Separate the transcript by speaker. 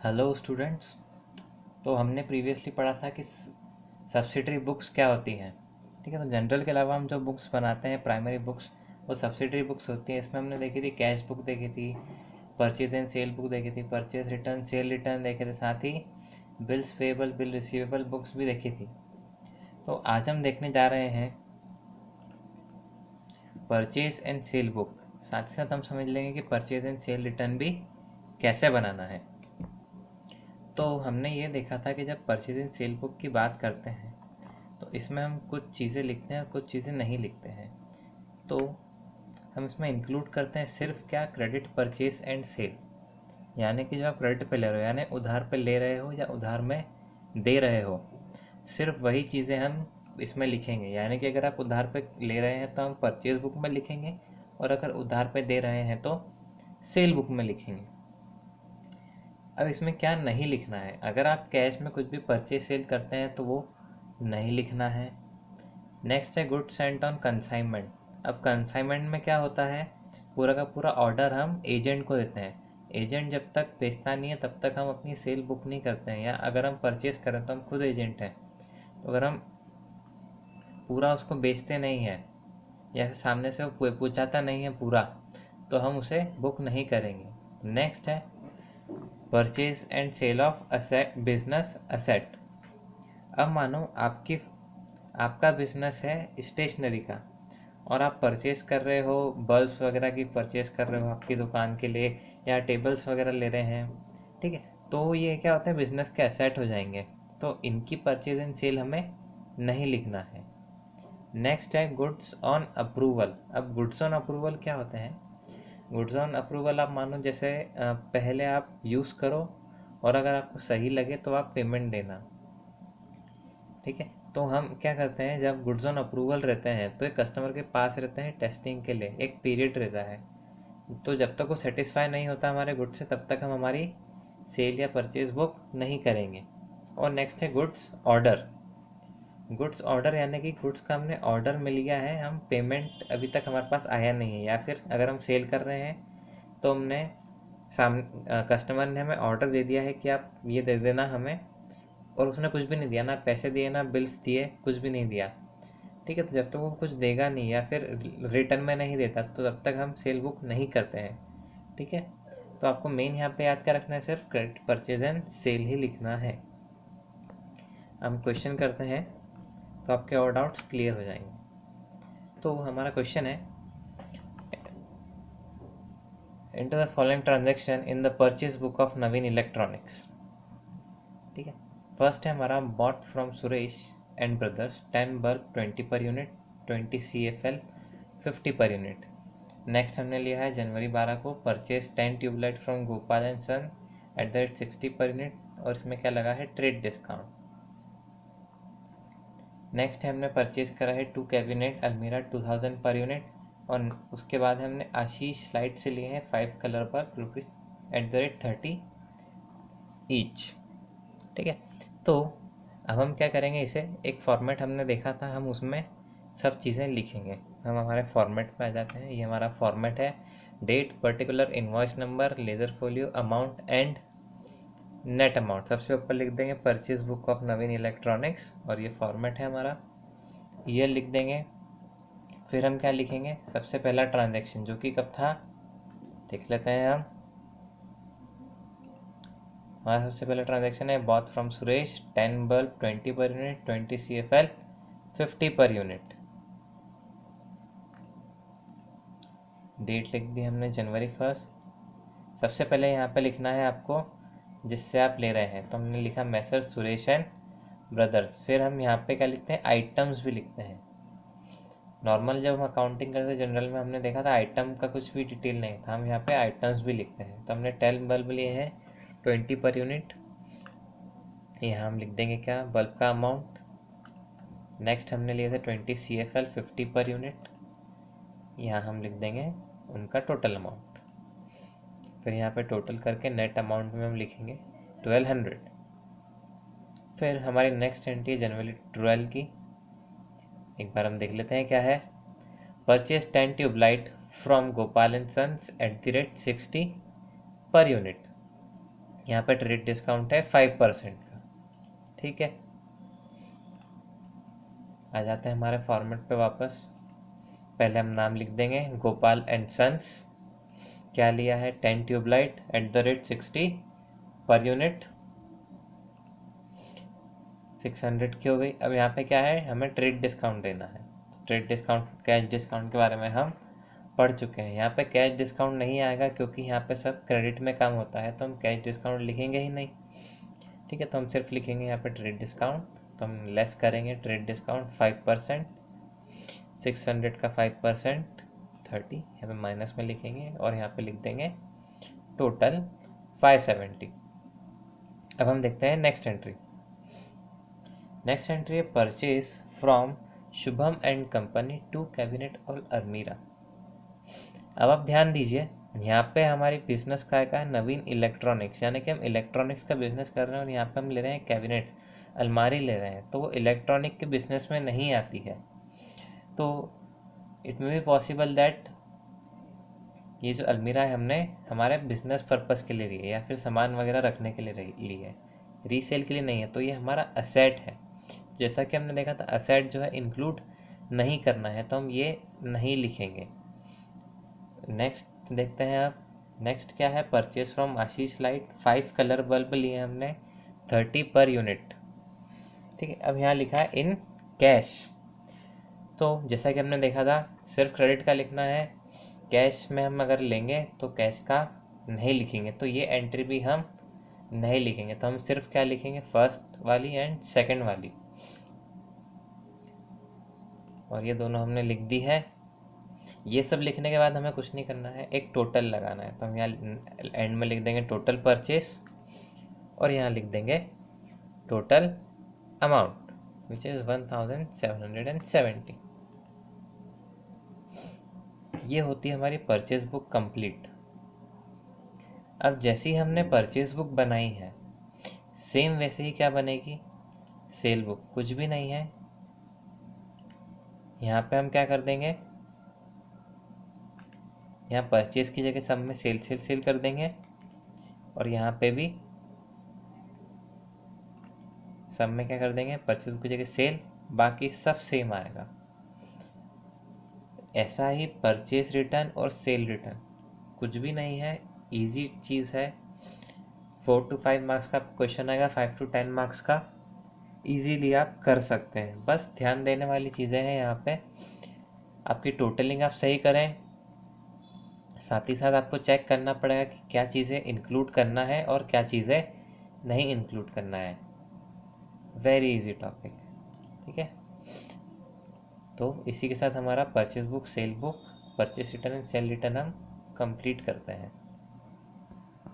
Speaker 1: Hello students. तो हमने previously पढ़ा था कि सब्सिडरी बुक्स क्या होती हैं। ठीक है, तो जनरल के अलावा हम जो बुक्स बनाते हैं प्राइमरी बुक्स वो सब्सिडरी बुक्स होती हैं। इसमें हमने देखी थी कैश बुक देखी थी, परचेज एंड सेल बुक देखी थी, परचेज रिटर्न सेल रिटर्न देखे थे, साथ ही bills payable bill receivable books भी देखी थी। तो आज हम देखने जा रहे हैं परचेज एंड सेल बुक। साथ ही साथ हम समझ लेंगे कि परचेज एंड सेल रिटर्न भी कैसे बनाना है। तो हमने ये देखा था कि जब परचेज एंड सेल बुक की बात करते हैं तो इसमें हम कुछ चीज़ें लिखते हैं और कुछ चीज़ें नहीं लिखते हैं। तो हम इसमें इंक्लूड करते हैं सिर्फ क्या, क्रेडिट परचेज एंड सेल, यानी कि जो आप क्रेडिट पे ले रहे हो यानी उधार पे ले रहे हो या उधार में दे रहे हो, सिर्फ वही चीज़ें हम इसमें लिखेंगे। यानी कि अगर आप उधार पे ले रहे हैं तो हम परचेज बुक में लिखेंगे, और अगर उधार पे दे रहे हैं तो सेल बुक में लिखेंगे। अब इसमें क्या नहीं लिखना है, अगर आप कैश में कुछ भी परचेज सेल करते हैं तो वो नहीं लिखना है। नेक्स्ट है गुड सेंट ऑन कंसाइनमेंट। अब कंसाइनमेंट में क्या होता है, पूरा का पूरा ऑर्डर हम एजेंट को देते हैं। एजेंट जब तक बेचता नहीं है तब तक हम अपनी सेल बुक नहीं करते हैं, या अगर हम परचेज करें तो हम खुद एजेंट हैं। तो अगर हम पूरा उसको बेचते नहीं हैं या फिर सामने से वो पूछाता नहीं है पूरा, तो हम उसे बुक नहीं करेंगे। नेक्स्ट है purchase and sale of asset, business asset. अब मानो आपका बिजनेस है स्टेशनरी का और आप परचेज कर रहे हो, बल्ब्स वगैरह की परचेज कर रहे हो आपकी दुकान के लिए, या टेबल्स वगैरह ले रहे हैं। ठीक है, तो ये क्या होता है, बिजनेस के एसेट हो जाएंगे, तो इनकी परचेज एंड सेल हमें नहीं लिखना है। नेक्स्ट है गुड्स ऑन अप्रूवल। अब गुड्स ऑन अप्रूवल क्या होते हैं, गुड्स ऑन अप्रूवल आप मानो जैसे पहले आप यूज़ करो और अगर आपको सही लगे तो आप पेमेंट देना। ठीक है, तो हम क्या करते हैं, जब गुड्स ऑन अप्रूवल रहते हैं तो एक कस्टमर के पास रहते हैं टेस्टिंग के लिए, एक पीरियड रहता है। तो जब तक वो सेटिस्फाई नहीं होता हमारे गुड्स से तब तक हम हमारी सेल या परचेज बुक नहीं करेंगे। और नेक्स्ट है गुड्स ऑर्डर। गुड्स ऑर्डर यानी कि गुड्स का हमने ऑर्डर मिल गया है, हम पेमेंट अभी तक हमारे पास आया नहीं है, या फिर अगर हम सेल कर रहे हैं तो हमने कस्टमर ने हमें ऑर्डर दे दिया है कि आप ये दे देना हमें, और उसने कुछ भी नहीं दिया, ना पैसे दिए ना बिल्स दिए, कुछ भी नहीं दिया। ठीक है, तो जब तक वो कुछ देगा नहीं या फिर रिटर्न में नहीं देता तो तब तक हम सेल बुक नहीं करते हैं। ठीक है, तो आपको मेन यहाँ पे याद क्या रखना है, सिर्फ क्रेडिट परचेज एंड सेल ही लिखना है। हम क्वेश्चन करते हैं तो आपके और डाउट्स क्लियर हो जाएंगे। तो हमारा क्वेश्चन है, enter the following transaction in the purchase book of Naveen electronics. ठीक है, फर्स्ट है हमारा bought from Suresh and brothers 10 bulb 20 per unit, 20 CFL 50 per unit. Next हमने लिया है जनवरी 12 को purchase 10 tubelight from Gopal and son at the rate 60 per unit, और इसमें क्या लगा है, ट्रेड डिस्काउंट। नेक्स्ट है हमने परचेज करा है 2 कैबिनेट अलमीरा 2000 पर यूनिट, और उसके बाद हमने आशीष स्लाइड से लिए हैं 5 कलर पर rupees eight the rate 30 each. ठीक है, तो अब हम क्या करेंगे, इसे एक फॉर्मेट हमने देखा था, हम उसमें सब चीज़ें लिखेंगे। हम हमारे फॉर्मेट पे आ जाते हैं, ये हमारा फॉर्मेट है, date, particular, invoice number, ledger folio, amount and net amount. सबसे ऊपर लिख देंगे purchase book of Naveen electronics, और ये फॉर्मेट है हमारा। ईयर लिख देंगे, फिर हम क्या लिखेंगे, सबसे पहला ट्रांजैक्शन जो कि कब था देख लेते हैं हम। हमारा सबसे पहला ट्रांजैक्शन है both from Suresh 10 bulb 20 per unit, 20 CFL 50 per unit. Date लिख दी हमने जनवरी 1। सबसे पहले यहाँ पे लिखना है आपको जिससे आप ले रहे हैं, तो हमने लिखा मैसर सुरेश एंड ब्रदर्स। फिर हम यहाँ पे क्या लिखते हैं, आइटम्स भी लिखते हैं। नॉर्मल जब हम अकाउंटिंग करते हैं जनरल में हमने देखा था आइटम का कुछ भी डिटेल नहीं था, हम यहाँ पे आइटम्स भी लिखते हैं। तो हमने 10 बल्ब लिए हैं 20 पर यूनिट, यहाँ हम लिख देंगे क्या, बल्ब का अमाउंट। नेक्स्ट हमने लिए थे 20 CFL 50 पर यूनिट, यहाँ हम लिख देंगे उनका टोटल अमाउंट। फिर यहाँ पे टोटल करके नेट अमाउंट में हम लिखेंगे 1200। फिर हमारी नेक्स्ट एंट्री है जनवरी 12 की, एक बार हम देख लेते हैं क्या है। Purchase 10 tubelight from Gopal and sons at the rate 60 per unit. यहाँ पे ट्रेड डिस्काउंट है 5% का। ठीक है, आ जाते हैं हमारे फॉर्मेट पे वापस। पहले हम नाम लिख देंगे गोपाल एंड सन्स। क्या लिया है, 10 ट्यूबलाइट @60 पर यूनिट 600 की हो गई। अब यहाँ पे क्या है, हमें ट्रेड डिस्काउंट देना है। ट्रेड डिस्काउंट, कैश डिस्काउंट के बारे में हम पढ़ चुके हैं। यहाँ पे कैश डिस्काउंट नहीं आएगा क्योंकि यहाँ पे सब क्रेडिट में काम होता है, तो हम कैश डिस्काउंट लिखेंगे ही नहीं। ठीक है, तो हम सिर्फ लिखेंगे यहाँ पे ट्रेड डिस्काउंट। तो हम लेस करेंगे ट्रेड डिस्काउंट 5%, 600 का 5% 30, यहाँ पे माइनस में लिखेंगे और यहाँ पे लिख देंगे टोटल 570। अब हम देखते हैं नेक्स्ट एंट्री। नेक्स्ट एंट्री है purchase from Shubham and company 2 cabinet और अलमीरा। अब आप ध्यान दीजिए, यहाँ पे हमारी बिजनेस का है नवीन इलेक्ट्रॉनिक्स, यानी कि हम इलेक्ट्रॉनिक्स का बिजनेस कर रहे हैं और यहाँ पे हम ले रहे हैं कैबिनेट्स, अलमारी ले रहे हैं, तो वो इलेक्ट्रॉनिक के बिजनेस में नहीं आती है। तो it may be possible that ये जो अलमीरा है हमने हमारे बिजनेस पर्पस के लिए ली है या फिर सामान वगैरह रखने के लिए ली है, रीसेल के लिए नहीं है। तो ये हमारा असेट है। जैसा कि हमने देखा था असेट जो है इंक्लूड नहीं करना है, तो हम ये नहीं लिखेंगे। नेक्स्ट देखते हैं आप, नेक्स्ट क्या है, purchase from Ashish light 5 colour bulb लिए हमने 30 पर यूनिट। ठीक है, अब यहाँ लिखा है इन कैश। तो जैसा कि हमने देखा था सिर्फ क्रेडिट का लिखना है, कैश में हम अगर लेंगे तो कैश का नहीं लिखेंगे, तो ये एंट्री भी हम नहीं लिखेंगे। तो हम सिर्फ क्या लिखेंगे, फर्स्ट वाली एंड सेकंड वाली, और ये दोनों हमने लिख दी है। ये सब लिखने के बाद हमें कुछ नहीं करना है, एक टोटल लगाना है। तो हम यहाँ एंड में लिख देंगे टोटल परचेस और यहाँ लिख देंगे टोटल अमाउंट विच इज़ 1770। ये होती है हमारी परचेज बुक कंप्लीट। अब जैसे ही हमने परचेज बुक बनाई है, सेम वैसे ही क्या बनेगी, सेल बुक। कुछ भी नहीं है, यहाँ पे हम क्या कर देंगे, यहाँ परचेज की जगह सब में सेल सेल सेल कर देंगे और यहाँ पे भी सब में क्या कर देंगे, परचेज बुक की जगह सेल, बाकी सब सेम आएगा। ऐसा ही परचेज रिटर्न और सेल रिटर्न, कुछ भी नहीं है, इजी चीज़ है। 4 to 5 मार्क्स का क्वेश्चन आएगा, 5 to 10 मार्क्स का, इजीली आप कर सकते हैं। बस ध्यान देने वाली चीज़ें हैं यहाँ पे, आपकी टोटलिंग आप सही करें, साथ ही साथ आपको चेक करना पड़ेगा कि क्या चीज़ें इंक्लूड करना है और क्या चीज़ें नहीं इंक्लूड करना है। वेरी इजी टॉपिक, ठीक है। तो इसी के साथ हमारा purchase book, cell book, purchase return and cell return हम कंप्लीट करते हैं।